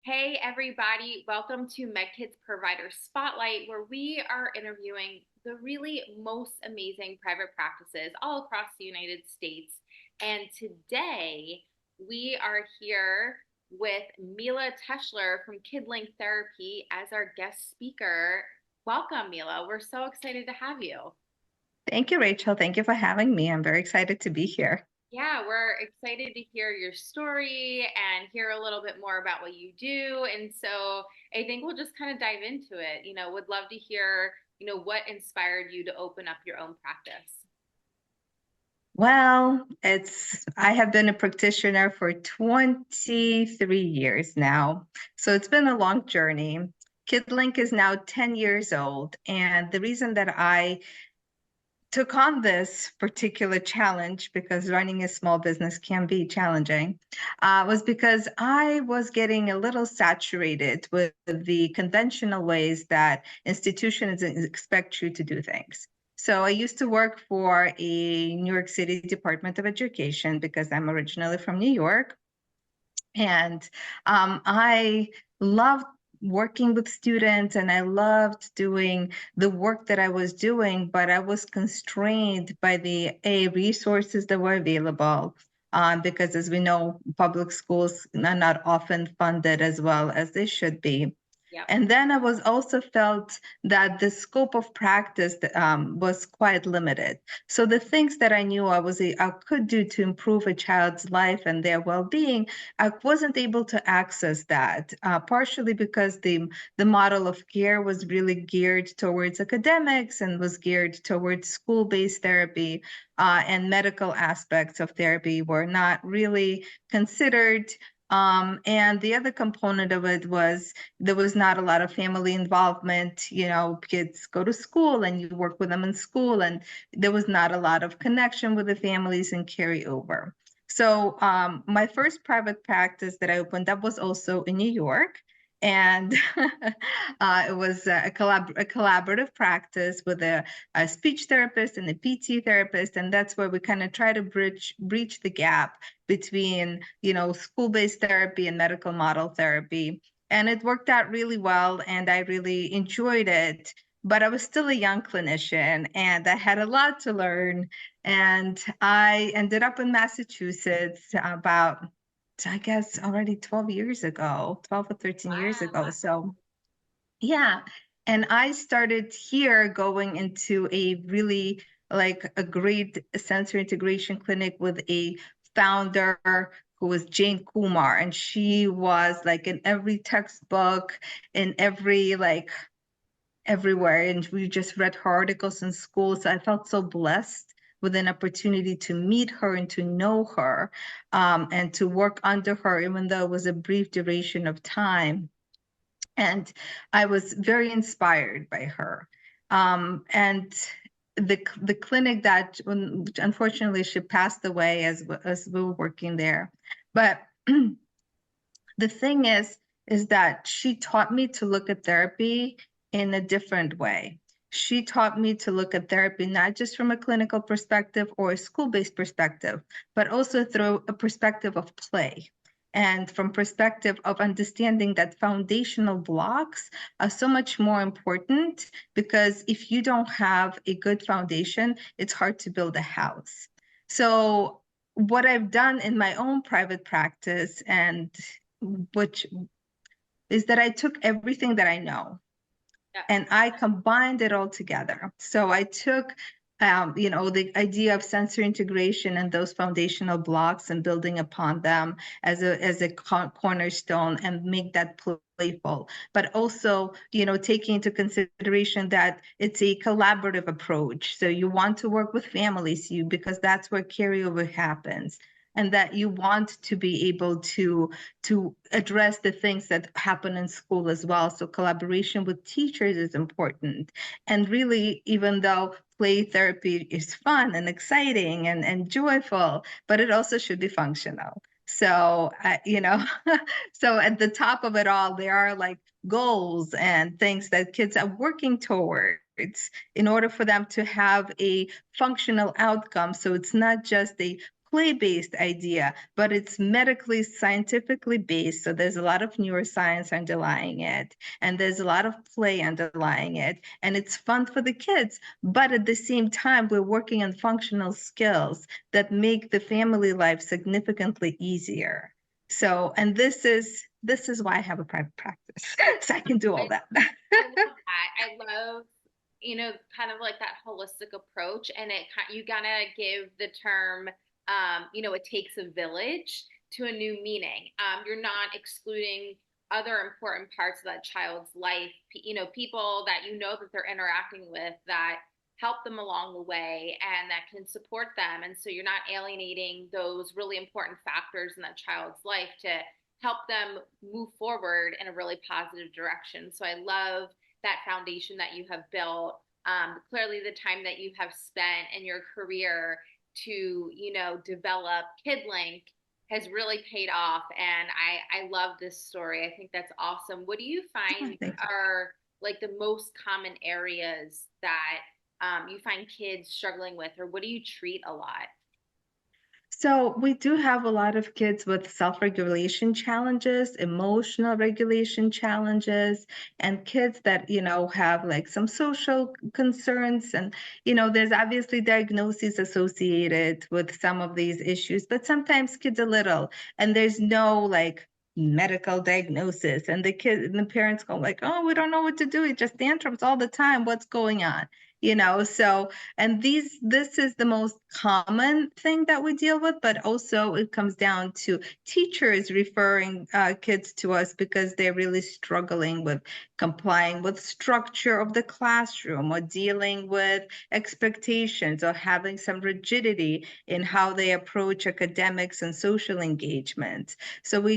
Hey, everybody. Welcome to Meddkit's Provider Spotlight, where we are interviewing the really most amazing private practices all across the United States. And today we are here with Mila Teshler from KidLink Therapy as our guest speaker. Welcome, Mila. We're so excited to have you. Thank you, Rachel. Thank you for having me. I'm very excited to be here. Yeah, we're excited to hear your story and hear a little bit more about what you do. And so I think we'll just kind of dive into it. Would love to hear, what inspired you to open up your own practice. Well, I have been a practitioner for 23 years now. So it's been a long journey. KidLink is now 10 years old. And the reason that I took on this particular challenge, because running a small business can be challenging, was because I was getting a little saturated with the conventional ways that institutions expect you to do things. So I used to work for a New York City Department of Education because I'm originally from New York. And I loved working with students and I loved doing the work that I was doing, but I was constrained by the resources that were available. Because as we know, public schools are not often funded as well as they should be. Yep. And then I was also felt that the scope of practice was quite limited. So the things that I knew I could do to improve a child's life and their well-being, I wasn't able to access that, partially because the model of care was really geared towards academics and was geared towards school-based therapy, and medical aspects of therapy were not really considered. And the other component of it was there was not a lot of family involvement. Kids go to school and you work with them in school, and there was not a lot of connection with the families and carry over. So my first private practice that I opened up was also in New York. And it was a collaborative practice with a speech therapist and a PT therapist. And that's where we kind of try to breach the gap between, school-based therapy and medical model therapy. And it worked out really well, and I really enjoyed it. But I was still a young clinician, and I had a lot to learn. And I ended up in Massachusetts about, I guess, already 12 years ago, 12 or 13 years ago. Wow. So, yeah. And I started here going into a really like a great sensory integration clinic with a founder who was Jane Kumar. And she was like in every textbook, in every like everywhere. And we just read her articles in school. So I felt so blessed with an opportunity to meet her and to know her, and to work under her, even though it was a brief duration of time. And I was very inspired by her. And the clinic that, unfortunately, she passed away as we were working there. But the thing is that she taught me to look at therapy in a different way. She taught me to look at therapy not just from a clinical perspective or a school-based perspective, but also through a perspective of play and from perspective of understanding that foundational blocks are so much more important, because if you don't have a good foundation, it's hard to build a house. So what I've done in my own private practice, and which is that I took everything that I know Yeah. and I combined it all together. So I took, the idea of sensory integration and those foundational blocks and building upon them as a cornerstone and make that playful, but also, taking into consideration that it's a collaborative approach. So you want to work with families, because that's where carryover happens. And that you want to be able to address the things that happen in school as well. So collaboration with teachers is important. And really, even though play therapy is fun and exciting and joyful, but it also should be functional. So, so at the top of it all, there are like goals and things that kids are working towards in order for them to have a functional outcome. So it's not just a play-based idea, but it's medically, scientifically based. So there's a lot of neuroscience underlying it, and there's a lot of play underlying it, and it's fun for the kids. But at the same time, we're working on functional skills that make the family life significantly easier. So, and this is why I have a private practice, so I can do all that. I love that. I love, kind of like that holistic approach. And you gotta give the term, it takes a village to a new meaning. You're not excluding other important parts of that child's life, people that that they're interacting with that help them along the way and that can support them. And so you're not alienating those really important factors in that child's life to help them move forward in a really positive direction. So I love that foundation that you have built. Clearly, the time that you have spent in your career to, develop KidLink has really paid off. And I love this story. I think that's awesome. What do you find are like the most common areas that you find kids struggling with, or what do you treat a lot? So we do have a lot of kids with self-regulation challenges, emotional regulation challenges, and kids that, have like some social concerns. And, there's obviously diagnoses associated with some of these issues, but sometimes kids are little and there's no like medical diagnosis. And the kid and the parents go like, oh, we don't know what to do. It just tantrums all the time. What's going on? So and this is the most common thing that we deal with, but also it comes down to teachers referring kids to us because they're really struggling with complying with structure of the classroom or dealing with expectations or having some rigidity in how they approach academics and social engagement. So we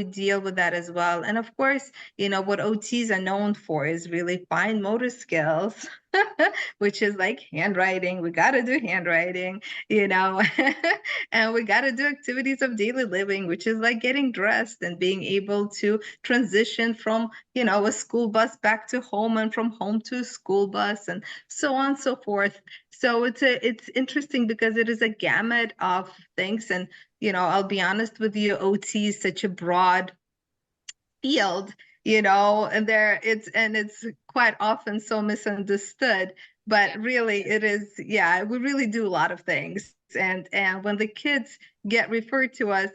deal with that as well. And of course, what OTs are known for is really fine motor skills. Which is like handwriting. We got to do handwriting, and we got to do activities of daily living, which is like getting dressed and being able to transition from, a school bus back to home and from home to a school bus and so on and so forth. So it's interesting because it is a gamut of things. And, I'll be honest with you, OT is such a broad field, and it's quite often so misunderstood, but really it is, yeah, we really do a lot of things. And when the kids get referred to us,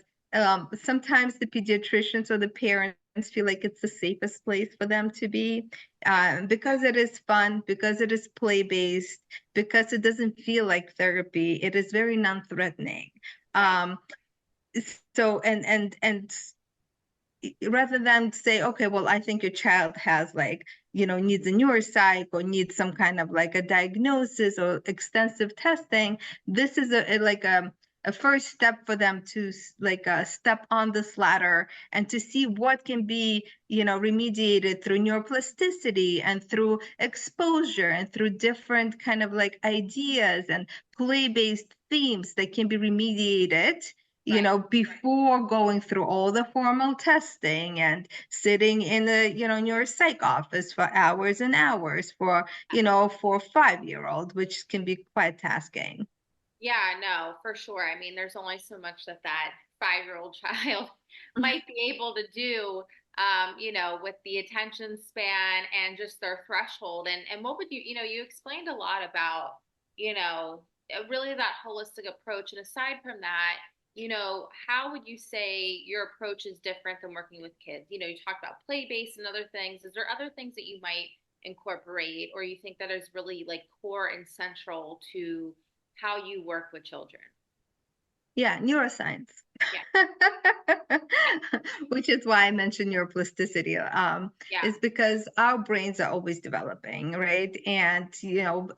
sometimes the pediatricians or the parents feel like it's the safest place for them to be, because it is fun, because it is play-based, because it doesn't feel like therapy. It is very non-threatening. So and rather than say, okay, well, I think your child has like, needs a neuropsych or needs some kind of like a diagnosis or extensive testing, this is a first step for them to like step on this ladder and to see what can be, remediated through neuroplasticity and through exposure and through different kind of like ideas and play-based themes that can be remediated, before going through all the formal testing and sitting in the, in your psych office for hours and hours for a 5-year-old, which can be quite tasking. Yeah, no, for sure. I mean, there's only so much that 5-year-old child might be able to do, with the attention span and just their threshold. And what would you explained a lot about, really that holistic approach. And aside from that, how would you say your approach is different than working with kids? You talked about play-based and other things. Is there other things that you might incorporate, or you think that is really like core and central to how you work with children? Yeah, neuroscience. Yeah. Which is why I mentioned neuroplasticity, Yeah. is because our brains are always developing, right? And,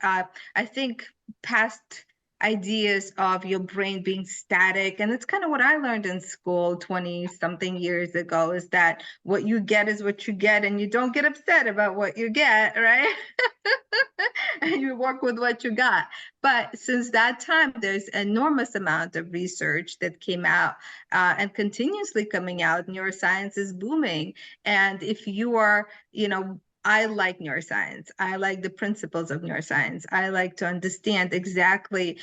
I think past ideas of your brain being static, and it's kind of what I learned in school 20 something years ago, is that what you get is what you get, and you don't get upset about what you get, right? And you work with what you got. But since that time, there's enormous amount of research that came out and continuously coming out. Neuroscience is booming. And if you are, I like neuroscience. I like the principles of neuroscience. I like to understand exactly,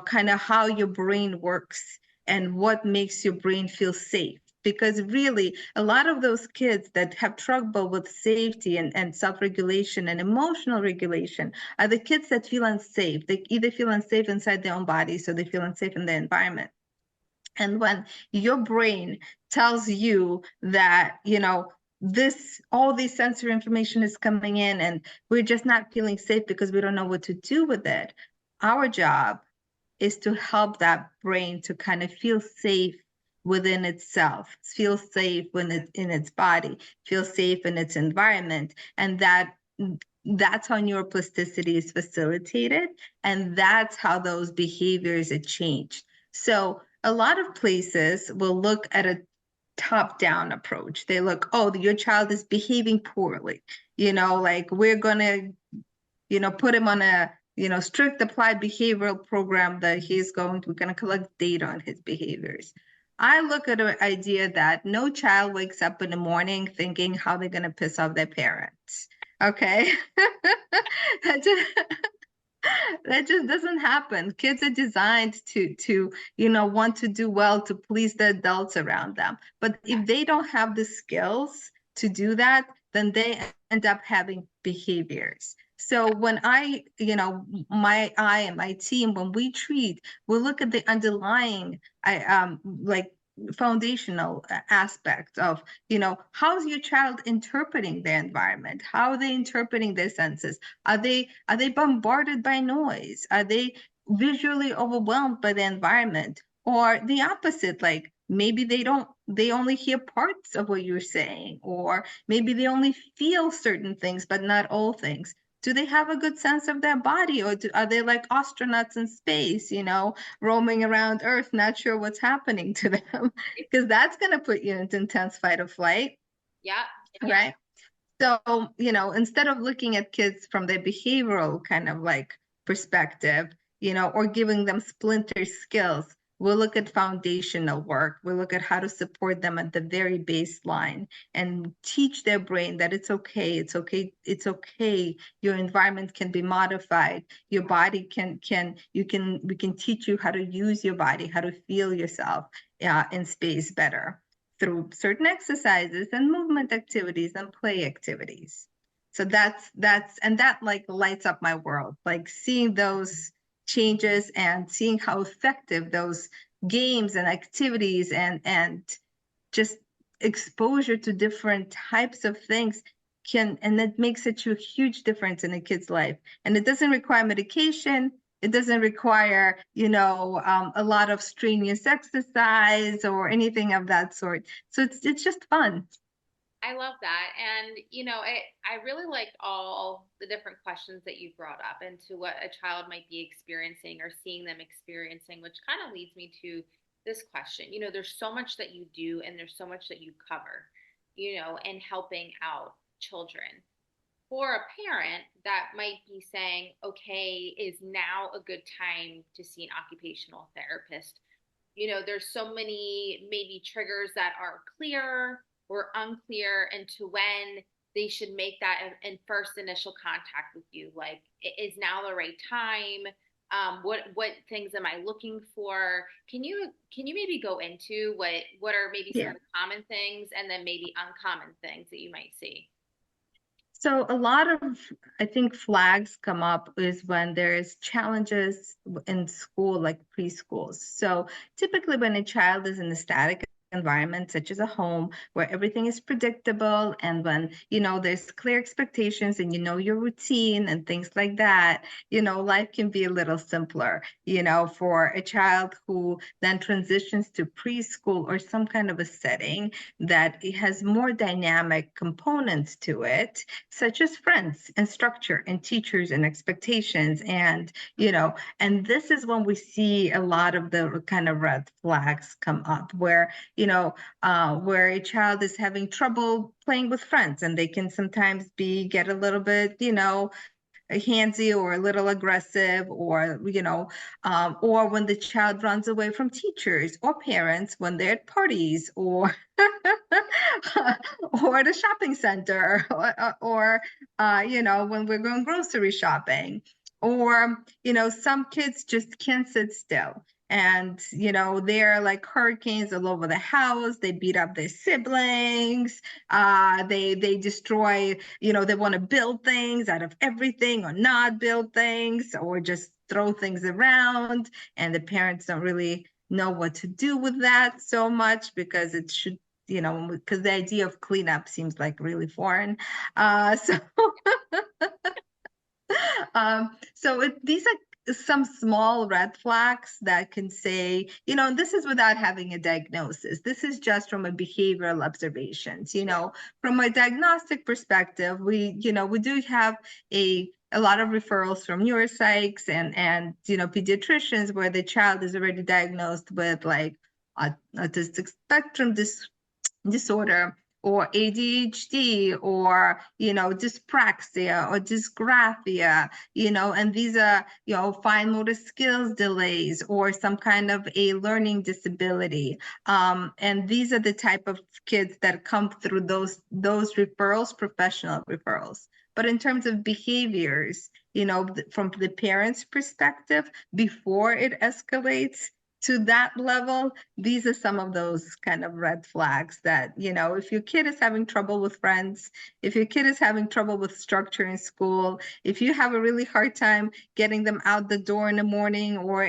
kind of how your brain works and what makes your brain feel safe. Because really, a lot of those kids that have trouble with safety and self-regulation and emotional regulation are the kids that feel unsafe. They either feel unsafe inside their own body, so they feel unsafe in their environment. And when your brain tells you that, all this sensory information is coming in and we're just not feeling safe because we don't know what to do with it, our job is to help that brain to kind of feel safe within itself, feel safe when it's in its body, feel safe in its environment. And that's how neuroplasticity is facilitated. And that's how those behaviors are changed. So a lot of places will look at a top-down approach. They look, oh, your child is behaving poorly. Like we're going to, put him on a, strict applied behavioral program that we're going to collect data on his behaviors. I look at an idea that no child wakes up in the morning thinking how they're going to piss off their parents. Okay. That just doesn't happen. Kids are designed to want to do well, to please the adults around them. But if they don't have the skills to do that, then they end up having behaviors. So when I and my team, when we treat, we look at the underlying like foundational aspect of, how's your child interpreting their environment? How are they interpreting their senses? Are they bombarded by noise? Are they visually overwhelmed by the environment? Or the opposite, like maybe they only hear parts of what you're saying, or maybe they only feel certain things, but not all things. Do they have a good sense of their body, or are they like astronauts in space, roaming around Earth, not sure what's happening to them? Because that's going to put you into intense fight or flight. Yeah. Right. So, instead of looking at kids from their behavioral kind of like perspective, or giving them splinter skills, we'll look at foundational work. We'll look at how to support them at the very baseline and teach their brain that it's okay. It's okay. It's okay. Your environment can be modified. Your body we can teach you how to use your body, how to feel yourself in space better through certain exercises and movement activities and play activities. So that like lights up my world, like seeing those changes and seeing how effective those games and activities and just exposure to different types of things and that makes such a huge difference in a kid's life. And it doesn't require medication. It doesn't require, a lot of strenuous exercise or anything of that sort. So it's just fun. I love that. And, I really liked all the different questions that you brought up into what a child might be experiencing or seeing them experiencing, which kind of leads me to this question. There's so much that you do and there's so much that you cover, in helping out children. For a parent that might be saying, okay, is now a good time to see an occupational therapist? There's so many maybe triggers that are clear or unclear into when they should make that in first initial contact with you. Like, is now the right time? What things am I looking for? Can you maybe go into what are maybe some of the common things and then maybe uncommon things that you might see? So a lot of, I think, flags come up is when there's challenges in school, like preschools. So typically when a child is in a static environment, such as a home, where everything is predictable, and when, there's clear expectations and your routine and things like that, life can be a little simpler, for a child who then transitions to preschool or some kind of a setting that it has more dynamic components to it, such as friends and structure and teachers and expectations. And this is when we see a lot of the kind of red flags come up, where where a child is having trouble playing with friends, and they can sometimes get a little bit handsy or a little aggressive, or or when the child runs away from teachers or parents when they're at parties, or or the shopping center, or when we're going grocery shopping, or some kids just can't sit still. And they're like hurricanes all over the house. They beat up their siblings. They destroy. They want to build things out of everything, or not build things, or just throw things around. And the parents don't really know what to do with that so much, because it should, because the idea of cleanup seems like really foreign. So these are some small red flags that can say, this is without having a diagnosis. This is just from a behavioral observations. From a diagnostic perspective, we do have a lot of referrals from neuropsychs and pediatricians where the child is already diagnosed with like autistic spectrum disorder, or ADHD, or dyspraxia or dysgraphia, and these are fine motor skills delays, or some kind of a learning disability, and these are the type of kids that come through those referrals, professional referrals. But in terms of behaviors, from the parents' perspective, before it escalates to that level, these are some of those kind of red flags that, if your kid is having trouble with friends, if your kid is having trouble with structure in school, if you have a really hard time getting them out the door in the morning, or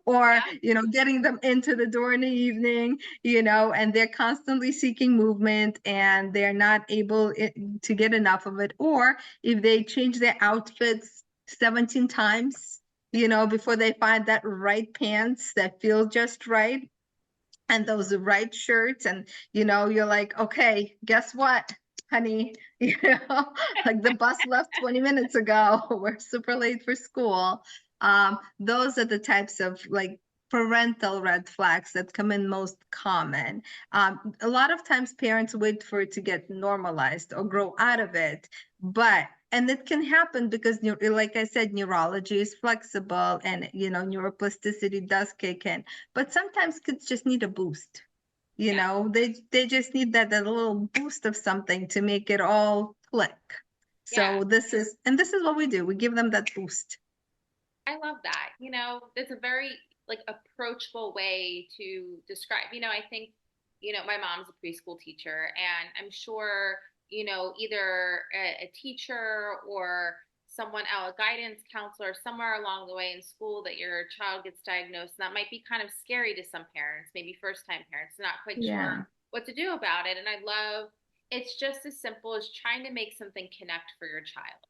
or getting them into the door in the evening, and they're constantly seeking movement and they're not able to get enough of it, or if they change their outfits 17 times before they find that right pants that feel just right, and those right shirts, and you're like, okay, guess what, honey, like the bus left 20 minutes ago, we're super late for school. Those are the types of like parental red flags that come in most common. A lot of times parents wait for it to get normalized or grow out of it, and it can happen because, like I said, neurology is flexible, and neuroplasticity does kick in. But sometimes kids just need a boost. They just need that little boost of something to make it all click. So this is what we do. We give them that boost. I love that. It's a very like approachable way to describe. I think, my mom's a preschool teacher, and I'm sure, either a teacher or someone else, a guidance counselor, somewhere along the way in school that your child gets diagnosed. And that might be kind of scary to some parents, maybe first time parents, not quite Yeah. sure what to do about it. And I love it's just as simple as trying to make something connect for your child.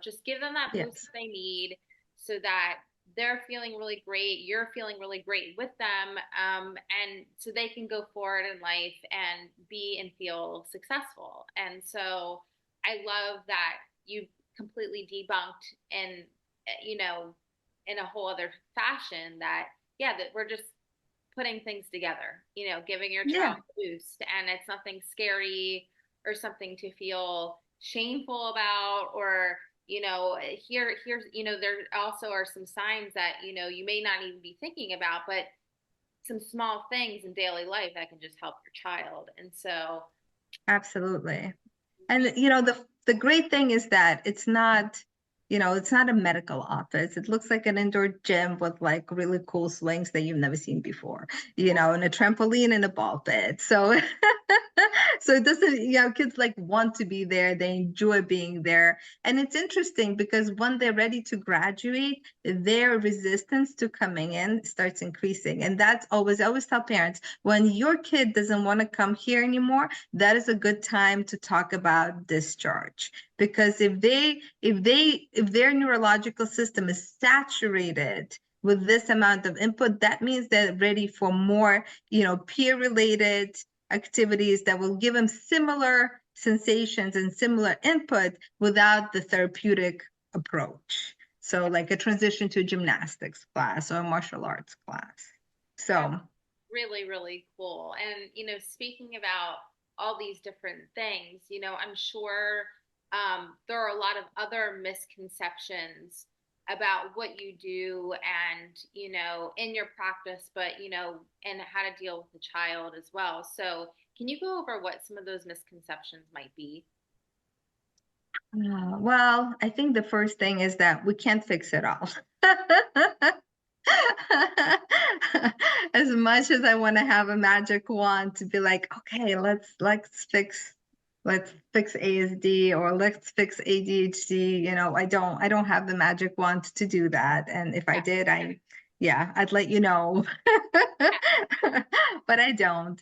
Just give them that boost Yes. that they need so that they're feeling really great, you're feeling really great with them, and so they can go forward in life and be and feel successful. And so I love that you completely debunked and in a whole other fashion that that we're just putting things together, giving your Yeah. child a boost, and it's nothing scary or something to feel shameful about, or here's there also are some signs that you may not even be thinking about, but some small things in daily life that can just help your child. And so Absolutely. And the great thing is that it's not a medical office. It looks like an indoor gym with like really cool swings that you've never seen before, and a trampoline and a ball pit. So so it doesn't, kids like want to be there, they enjoy being there. And it's interesting because when they're ready to graduate, their resistance to coming in starts increasing. And that's I always tell parents, when your kid doesn't want to come here anymore, that is a good time to talk about discharge. Because if their neurological system is saturated with this amount of input, that means they're ready for more, peer related activities that will give them similar sensations and similar input without the therapeutic approach. So like a transition to a gymnastics class or a martial arts class. that's So really, really cool. And speaking about all these different things, I'm sure there are a lot of other misconceptions about what you do and, in your practice, but, and how to deal with the child as well. So can you go over what some of those misconceptions might be? Well, I think the first thing is that we can't fix it all. As much as I want to have a magic wand to be like, okay, let's fix ASD or let's fix ADHD, I don't have the magic wand to do that. And if I did, I'd let you know. But I don't.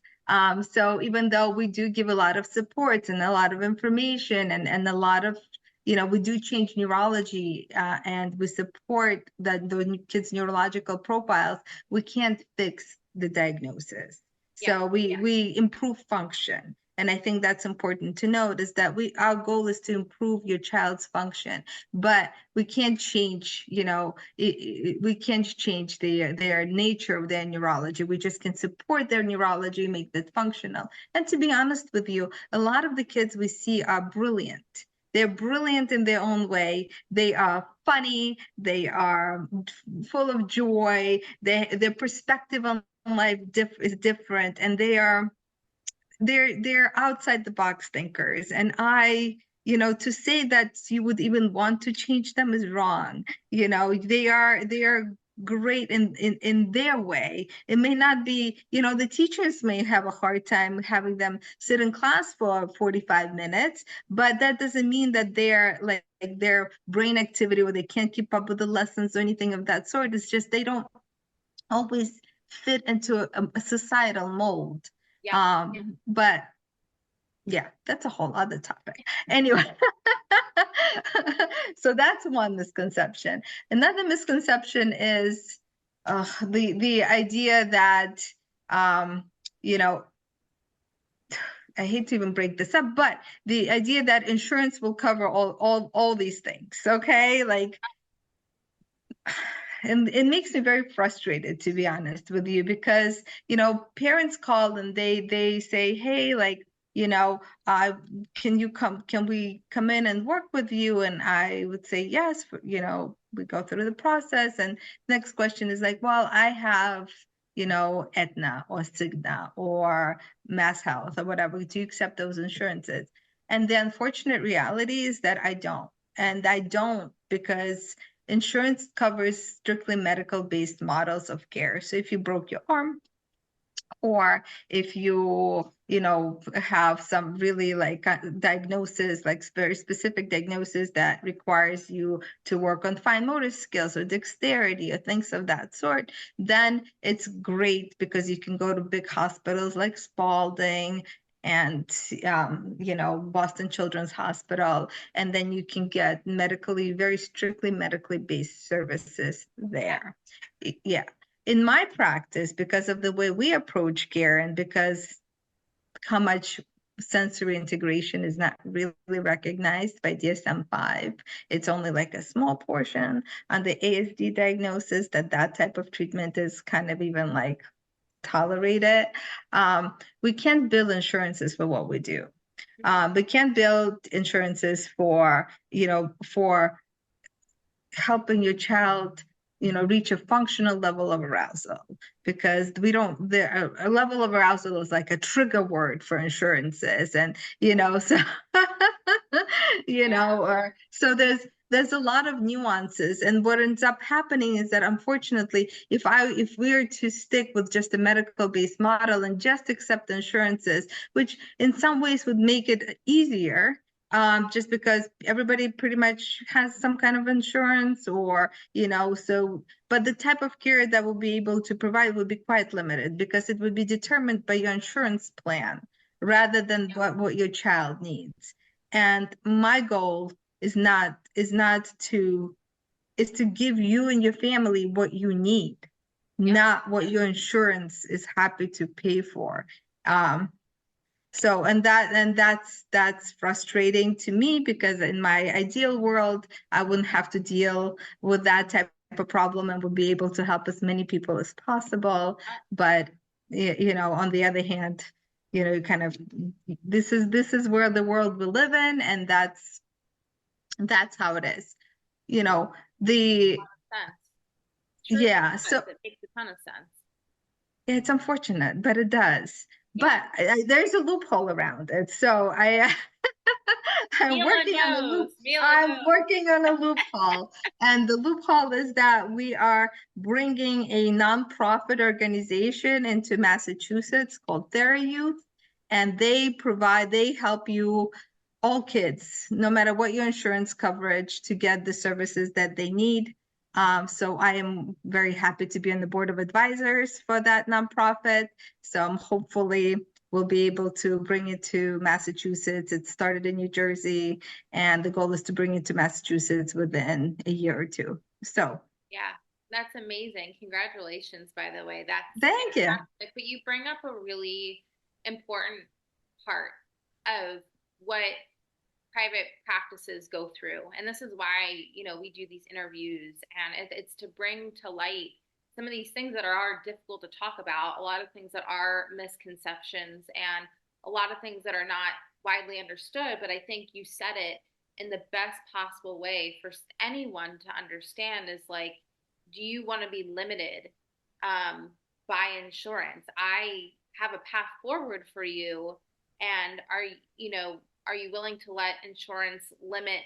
So even though we do give a lot of support and a lot of information and a lot of, we do change neurology and we support the kids' neurological profiles, we can't fix the diagnosis. So we improve function. And I think that's important to note is that our goal is to improve your child's function, but we can't change, we can't change their nature of their neurology. We just can support their neurology, make that functional. And to be honest with you, a lot of the kids we see are brilliant. They're brilliant in their own way. They are funny. They are full of joy. Their perspective on life is different, and they're outside the box thinkers. And to say that you would even want to change them is wrong. They are great in their way. It may not be, the teachers may have a hard time having them sit in class for 45 minutes, but that doesn't mean that they're like their brain activity or they can't keep up with the lessons or anything of that sort. It's just they don't always fit into a societal mold. But yeah, that's a whole other topic. Anyway, so that's one misconception. Another misconception is the idea that I hate to even break this up, but the idea that insurance will cover all these things. Okay, like. And it makes me very frustrated, to be honest with you, because parents call and they say, hey, like, can we come in and work with you? And I would say yes. We go through the process, and next question is like, well, I have Aetna or Cigna or Mass Health or whatever. Do you accept those insurances? And the unfortunate reality is that I don't. And I don't because insurance covers strictly medical-based models of care. So if you broke your arm, or if you have some really like diagnosis, like very specific diagnosis that requires you to work on fine motor skills or dexterity or things of that sort, then it's great because you can go to big hospitals like Spalding and Boston Children's Hospital, and then you can get very strictly medically based services there. Yeah. In my practice, because of the way we approach care and because how much sensory integration is not really recognized by DSM-5, it's only like a small portion on the ASD diagnosis that type of treatment is kind of even like tolerated. We can't bill insurances for what we do. We can't bill insurances for helping your child reach a functional level of arousal, because a level of arousal is like a trigger word for insurances. And so so there's a lot of nuances. And what ends up happening is that unfortunately, if we're to stick with just a medical based model and just accept insurances, which in some ways would make it easier, just because everybody pretty much has some kind of insurance, or but the type of care that we'll be able to provide would be quite limited, because it would be determined by your insurance plan rather than what your child needs. And my goal is to give you and your family what you need, not what your insurance is happy to pay for. So, that's frustrating to me, because in my ideal world, I wouldn't have to deal with that type of problem and would be able to help as many people as possible. But, on the other hand, kind of, this is where the world we live in, and that's how it is. the Sense. Truly yeah, does. so It makes a ton of sense. it's unfortunate, but it does. Yeah. But there's a loophole around it. So I'm Mila working on a knows. loop. Mila I'm knows. working on a loophole, and the loophole is that we are bringing a nonprofit organization into Massachusetts called TheraYouth, and they help you, all kids, no matter what your insurance coverage, to get the services that they need. So I am very happy to be on the board of advisors for that nonprofit. So I'm hopefully we'll be able to bring it to Massachusetts. It started in New Jersey, and the goal is to bring it to Massachusetts within a year or two. So Yeah, that's amazing. Congratulations, by the way. That's thank you. fantastic. But you bring up a really important part of what private practices go through. And this is why, we do these interviews, and it's to bring to light some of these things that are difficult to talk about, a lot of things that are misconceptions, and a lot of things that are not widely understood. But I think you said it in the best possible way for anyone to understand is like, do you want to be limited by insurance? I have a path forward for you. And are you willing to let insurance limit,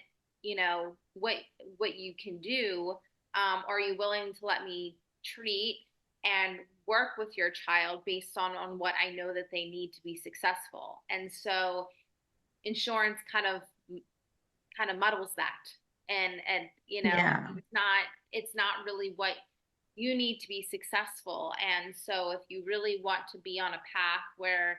what you can do? Or are you willing to let me treat and work with your child based on what I know that they need to be successful? And so insurance kind of muddles that. And Yeah, it's not really what you need to be successful. And so if you really want to be on a path where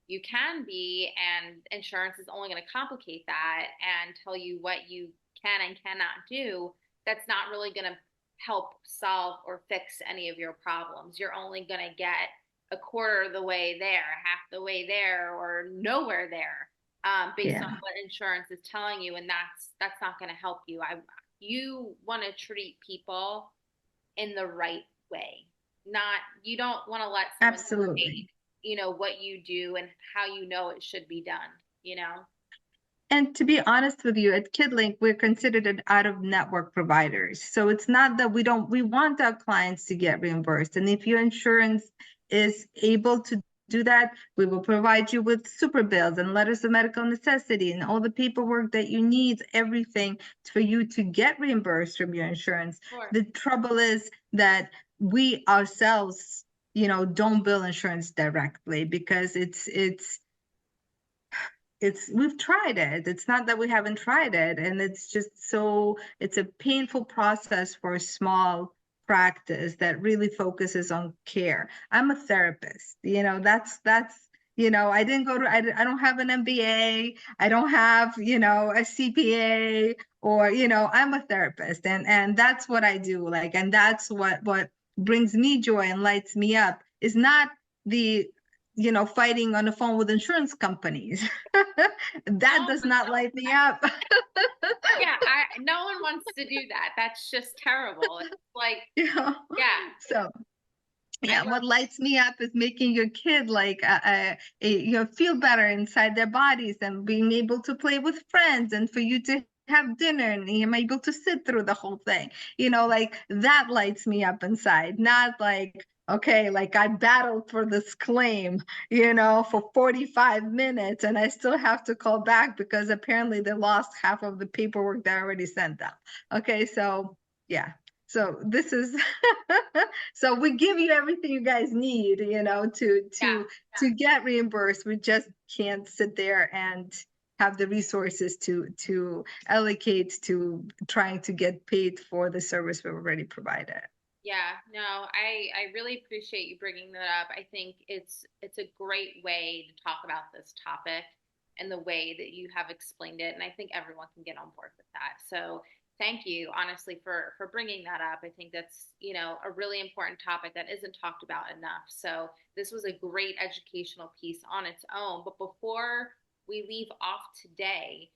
you can be, and insurance is only going to complicate that and tell you what you can and cannot do, that's not really going to help solve or fix any of your problems. You're only going to get a quarter of the way there, half the way there, or nowhere there, based on yeah, what insurance is telling you, and that's not going to help you. You want to treat people in the right way. Not You don't want to let someone absolutely. dictate, what you do and how it should be done, you know? And to be honest with you, at KidLink, we're considered an out-of-network providers. So it's not that we want our clients to get reimbursed. And if your insurance is able to do that, we will provide you with super bills and letters of medical necessity and all the paperwork that you need, everything for you to get reimbursed from your insurance. Sure. The trouble is that we ourselves, don't bill insurance directly because we've tried it. It's not that we haven't tried it. And it's a painful process for a small practice that really focuses on care. I'm a therapist, I didn't I don't have an MBA. I don't have, a CPA or, I'm a therapist and that's what I do. Like, and that's what brings me joy and lights me up is not the fighting on the phone with insurance companies. That No, does not light me up. yeah, no one wants to do that. That's just terrible. It's like, you know? yeah, So I yeah, love, what lights me up is making your kid like feel better inside their bodies and being able to play with friends and for you to have dinner and you're able to sit through the whole thing. Like that lights me up inside, not like, okay, like I battled for this claim, for 45 minutes and I still have to call back because apparently they lost half of the paperwork that I already sent them. Okay, so yeah. So this is so we give you everything you guys need, to yeah, to get reimbursed. We just can't sit there and have the resources to allocate to trying to get paid for the service we've already provided. yeah. No, I really appreciate you bringing that up. I think it's a great way to talk about this topic and the way that you have explained it, and I think everyone can get on board with that. So thank you, honestly, for bringing that up. I think that's, a really important topic that isn't talked about enough. So this was a great educational piece on its own. But before we leave off today,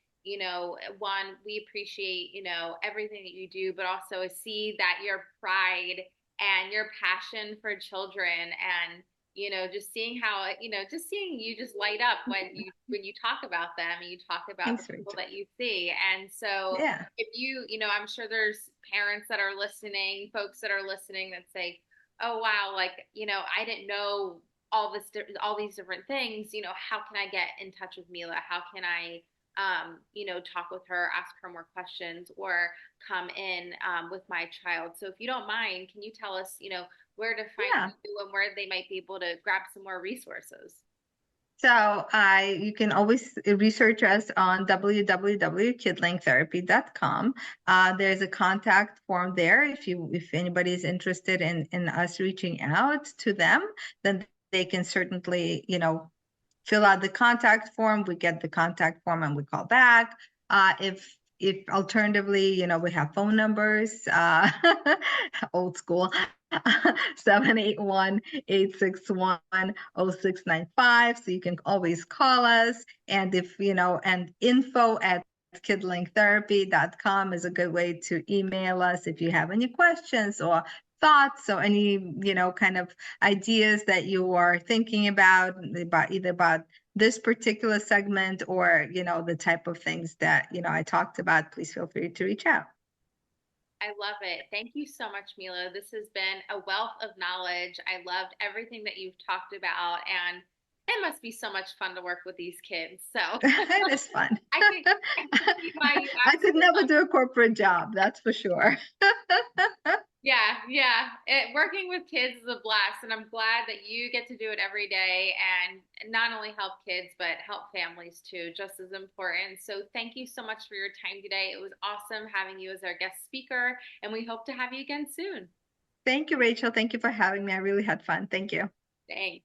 one, we appreciate, everything that you do, but also see that your pride and your passion for children and just seeing how, just seeing you just light up when you talk about them and you talk about the Thanks, people Rachel. that you see. And so Yeah. if I'm sure there's parents that are listening, folks that are listening that say, oh wow, like, I didn't know all these different things, how can I get in touch with Mila? How can I talk with her, ask her more questions, or come in with my child? So if you don't mind, can you tell us, where to find Yeah. you and where they might be able to grab some more resources? So you can always research us on www.kidlinktherapy.com. There's a contact form there. If anybody is interested in us reaching out to them, then they can certainly, fill out the contact form. We get the contact form and we call back. If alternatively, we have phone numbers, old school, 781-861-0695. So you can always call us. And and info@kidlinktherapy.com is a good way to email us if you have any questions or thoughts or any, kind of ideas that you are thinking about either about this particular segment or, the type of things that, I talked about. Please feel free to reach out. I love it. Thank you so much, Mila. This has been a wealth of knowledge. I loved everything that you've talked about, and it must be so much fun to work with these kids. So It is fun. I can, I can see why you I could absolutely never love. do a corporate job, that's for sure. Yeah, yeah. Working with kids is a blast, and I'm glad that you get to do it every day and not only help kids, but help families too, just as important. So thank you so much for your time today. It was awesome having you as our guest speaker, and we hope to have you again soon. Thank you, Rachel. Thank you for having me. I really had fun. Thank you. Thanks.